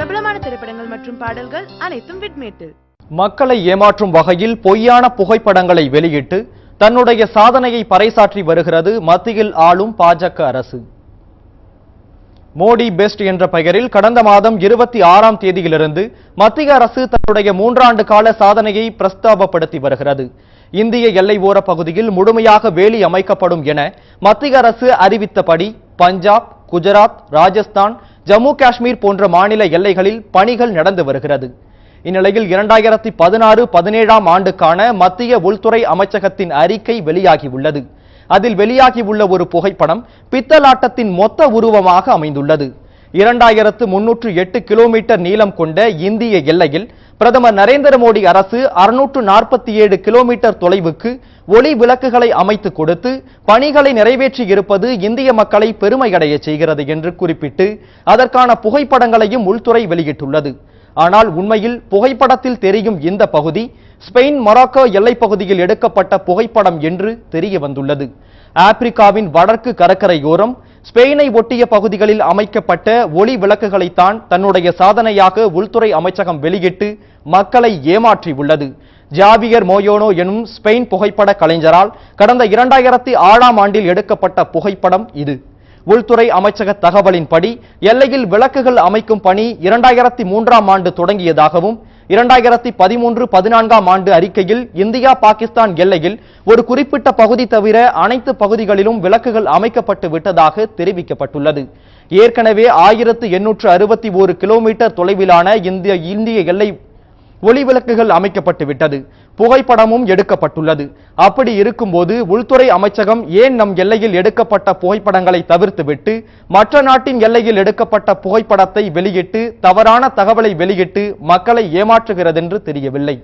பிரபலமான திரைப்படங்கள் மற்றும் பாடல்கள் அனைத்தும் விட்மேட்டில். மக்களை ஏமாற்றும் வகையில் பொய்யான புகைப்படங்களை வெளியிட்டு தன்னுடைய சாதனையை பறைசாற்றி வருகிறது மத்தியில் ஆளும் பாஜக அரசு. மோடி பெஸ்ட் என்ற பெயரில் கடந்த மாதம் 26ஆம் தேதியிலிருந்து மத்திய அரசு தன்னுடைய 3 ஆண்டு கால சாதனையை பிரஸ்தாபப்படுத்தி வருகிறது. இந்திய எல்லை ஓர பகுதியில் முழுமையாக வேலி அமைக்கப்படும் என மத்திய அரசு அறிவித்தபடி பஞ்சாப், குஜராத், ராஜஸ்தான், ஜம்மு காஷ்மீர் போன்ற மாநில எல்லைகளில் பணிகள் நடந்து வருகிறது. இந்நிலையில் 2016-17ஆம் ஆண்டுக்கான மத்திய உள்துறை அமைச்சகத்தின் அறிக்கை வெளியாகியுள்ளது. அதில் வெளியாகியுள்ள ஒரு புகைப்படம் பித்தலாட்டத்தின் மொத்த உருவமாக அமைந்துள்ளது. 2308 கிலோமீட்டர் நீளம் கொண்ட இந்திய எல்லையில் பிரதமர் நரேந்திர மோடி அரசு 647 கிலோமீட்டர் தொலைவுக்கு ஒளி விளக்குகளை அமைத்து கொடுத்து பணிகளை நிறைவேற்றி இருப்பது இந்திய மக்களை பெருமையடைய செய்கிறது என்று குறிப்பிட்டு அதற்கான புகைப்படங்களையும் உள்துறை வெளியிட்டுள்ளது. ஆனால் உண்மையில் புகைப்படத்தில் தெரியும் இந்த பகுதி ஸ்பெயின் மொராக்கோ எல்லைப் பகுதியில் எடுக்கப்பட்ட புகைப்படம் என்று தெரிய வந்துள்ளது. ஆப்பிரிக்காவின் வடக்கு கடற்கரையோரம் ஸ்பெயினை ஒட்டிய பகுதிகளில் அமைக்கப்பட்ட ஒளி விளக்குகளைத்தான் தன்னுடைய சாதனையாக உள்துறை அமைச்சகம் வெளியிட்டு மக்களை ஏமாற்றியுள்ளது. ஜாவியர் மோயோனோ எனும் ஸ்பெயின் புகைப்பட கலைஞரால் கடந்த 2006ஆம் ஆண்டில் எடுக்கப்பட்ட புகைப்படம் இது. உள்துறை அமைச்சக தகவலின்படி எல்லையில் விளக்குகள் அமைக்கும் பணி 2003ஆம் ஆண்டு தொடங்கியதாகவும் 2013-14ஆம் ஆண்டு அறிக்கையில் இந்தியா பாகிஸ்தான் எல்லையில் ஒரு குறிப்பிட்ட பகுதி தவிர அனைத்து பகுதிகளிலும் விளக்குகள் அமைக்கப்பட்டு விட்டதாக தெரிவிக்கப்பட்டுள்ளது. ஏற்கனவே 1861 கிலோமீட்டர் தொலைவிலான இந்திய எல்லை ஒளி விளக்குகள் அமைக்கப்பட்டு விட்டது. புகைப்படமும் எடுக்கப்பட்டுள்ளது. அப்படி இருக்கும்போது உள்துறை அமைச்சகம் ஏன் நம் எல்லையில் எடுக்கப்பட்ட புகைப்படங்களை தவிர்த்துவிட்டு மற்ற நாட்டின் எல்லையில் எடுக்கப்பட்ட புகைப்படத்தை வெளியிட்டு தவறான தகவலை வெளியிட்டு மக்களை ஏமாற்றுகிறது என்று தெரியவில்லை.